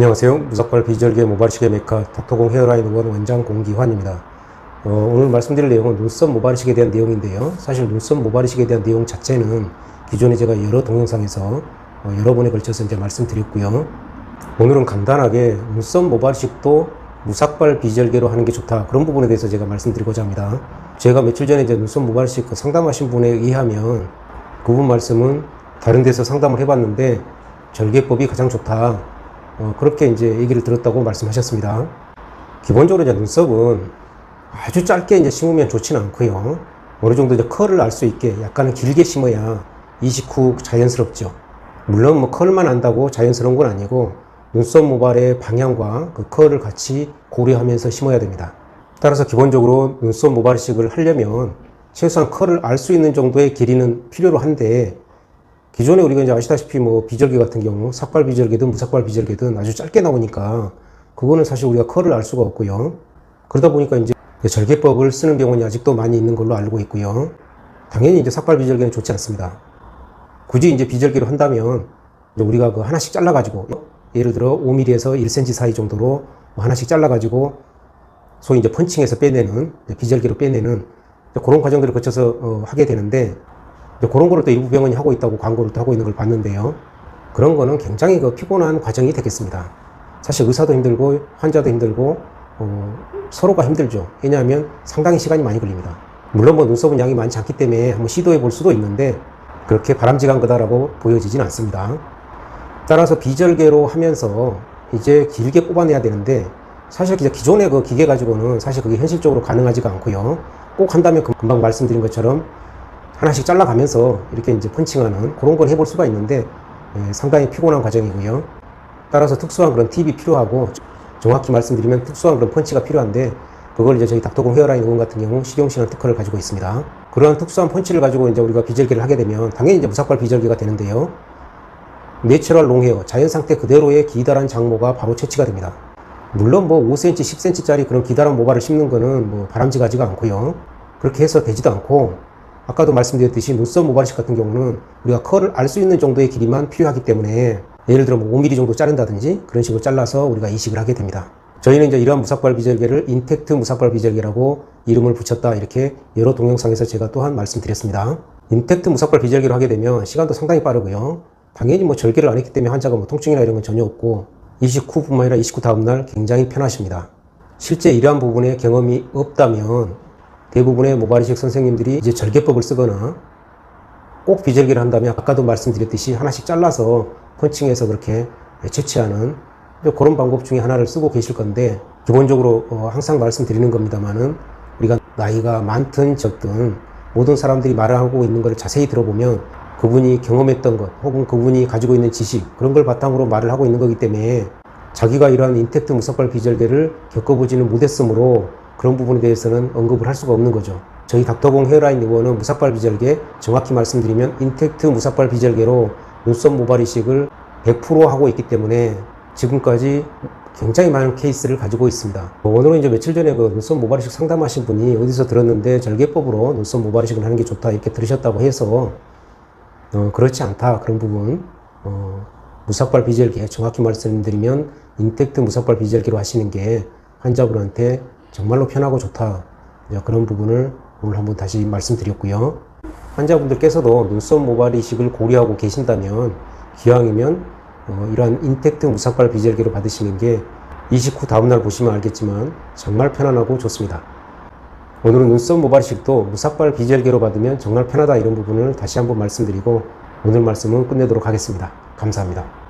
안녕하세요. 무삭발 비절개 모발이식의 메카 닥터공 헤어라인 원 원장 공기환입니다. 오늘 말씀드릴 내용은 눈썹 모발이식에 대한 내용인데요. 사실 눈썹 모발이식에 대한 내용 자체는 기존에 제가 여러 동영상에서 여러 번에 걸쳐서 이제 말씀드렸고요. 오늘은 간단하게 눈썹 모발이식도 무삭발 비절개로 하는 게 좋다, 그런 부분에 대해서 제가 말씀드리고자 합니다. 제가 며칠 전에 이제 눈썹 모발이식 상담하신 분에 의하면 그분 말씀은 다른 데서 상담을 해봤는데 절개법이 가장 좋다, 그렇게 이제 얘기를 들었다고 말씀하셨습니다. 기본적으로 이제 눈썹은 아주 짧게 이제 심으면 좋지는 않고요. 어느 정도 이제 컬을 알 수 있게 약간은 길게 심어야 이식 후 자연스럽죠. 물론 뭐 컬만 안다고 자연스러운 건 아니고 눈썹 모발의 방향과 그 컬을 같이 고려하면서 심어야 됩니다. 따라서 기본적으로 눈썹 모발이식을 하려면 최소한 컬을 알 수 있는 정도의 길이는 필요로 한데, 기존에 우리가 이제 아시다시피 뭐 비절개 같은 경우 삭발 비절개든 무삭발 비절개든 아주 짧게 나오니까 그거는 사실 우리가 컬을 알 수가 없고요. 그러다 보니까 이제 절개법을 쓰는 병원이 아직도 많이 있는 걸로 알고 있고요. 당연히 이제 삭발 비절개는 좋지 않습니다. 굳이 이제 비절개로 한다면 이제 우리가 그 하나씩 잘라가지고, 예를 들어 5mm에서 1cm 사이 정도로 하나씩 잘라가지고 소위 이제 펀칭해서 빼내는, 비절개로 빼내는 그런 과정들을 거쳐서 하게 되는데, 그런 거를 또 일부 병원이 하고 있다고 광고를 또 하고 있는 걸 봤는데요. 그런 거는 굉장히 그 피곤한 과정이 되겠습니다. 사실 의사도 힘들고 환자도 힘들고 서로가 힘들죠. 왜냐하면 상당히 시간이 많이 걸립니다. 물론 뭐 눈썹은 양이 많지 않기 때문에 한번 시도해 볼 수도 있는데 그렇게 바람직한 거다라고 보여지진 않습니다. 따라서 비절개로 하면서 이제 길게 뽑아내야 되는데, 사실 기존의 그 기계 가지고는 사실 그게 현실적으로 가능하지가 않고요. 꼭 한다면 금방 말씀드린 것처럼 하나씩 잘라가면서 이렇게 이제 펀칭하는 그런 걸 해볼 수가 있는데 상당히 피곤한 과정이고요. 따라서 특수한 그런 팁이 필요하고, 정확히 말씀드리면 특수한 그런 펀치가 필요한데, 그걸 이제 저희 닥터공 헤어라인 의원 같은 경우 식용시간 특허를 가지고 있습니다. 그러한 특수한 펀치를 가지고 이제 우리가 비절개를 하게 되면 당연히 이제 무삭발 비절개가 되는데요. 내추럴 롱헤어, 자연 상태 그대로의 기다란 장모가 바로 채취가 됩니다. 물론 뭐 5cm, 10cm짜리 그런 기다란 모발을 심는 거는 뭐 바람직하지가 않고요. 그렇게 해서 되지도 않고, 아까도 말씀드렸듯이 눈썹 모발이식 같은 경우는 우리가 컬을 알 수 있는 정도의 길이만 필요하기 때문에, 예를 들어 뭐 5mm 정도 자른다든지 그런 식으로 잘라서 우리가 이식을 하게 됩니다. 저희는 이제 이러한 무삭발 비절개를 인텍트 무삭발 비절개라고 이름을 붙였다, 이렇게 여러 동영상에서 제가 또한 말씀드렸습니다. 인텍트 무삭발 비절개로 하게 되면 시간도 상당히 빠르고요. 당연히 뭐 절개를 안 했기 때문에 환자가 뭐 통증이나 이런 건 전혀 없고, 이식 후뿐만 아니라 이식 후 다음날 굉장히 편하십니다. 실제 이러한 부분에 경험이 없다면 대부분의 모발이식 선생님들이 이제 절개법을 쓰거나 꼭 비절개를 한다면 아까도 말씀드렸듯이 하나씩 잘라서 펀칭해서 그렇게 채취하는 그런 방법 중에 하나를 쓰고 계실 건데, 기본적으로 항상 말씀드리는 겁니다만은 우리가 나이가 많든 적든 모든 사람들이 말을 하고 있는 걸 자세히 들어보면 그분이 경험했던 것 혹은 그분이 가지고 있는 지식, 그런 걸 바탕으로 말을 하고 있는 거기 때문에 자기가 이러한 인텍트 무삭발 비절개를 겪어보지는 못했으므로 그런 부분에 대해서는 언급을 할 수가 없는 거죠. 저희 닥터공 헤어라인 의원은 무삭발 비절개, 정확히 말씀드리면 인텍트 무삭발 비절개로 눈썹 모발이식을 100% 하고 있기 때문에 지금까지 굉장히 많은 케이스를 가지고 있습니다. 오늘은 이제 며칠 전에 그 눈썹 모발이식 상담하신 분이 어디서 들었는데 절개법으로 눈썹 모발이식을 하는 게 좋다, 이렇게 들으셨다고 해서 그렇지 않다, 그런 부분 무삭발 비절개, 정확히 말씀드리면 인텍트 무삭발 비절개로 하시는 게 환자분한테 정말로 편하고 좋다, 그런 부분을 오늘 한번 다시 말씀드렸고요. 환자분들께서도 눈썹 모발이식을 고려하고 계신다면 기왕이면 이러한 인텍트 무삭발 비절개로 받으시는 게 이식 후 다음날 보시면 알겠지만 정말 편안하고 좋습니다. 오늘은 눈썹 모발이식도 무삭발 비절개로 받으면 정말 편하다, 이런 부분을 다시 한번 말씀드리고 오늘 말씀은 끝내도록 하겠습니다. 감사합니다.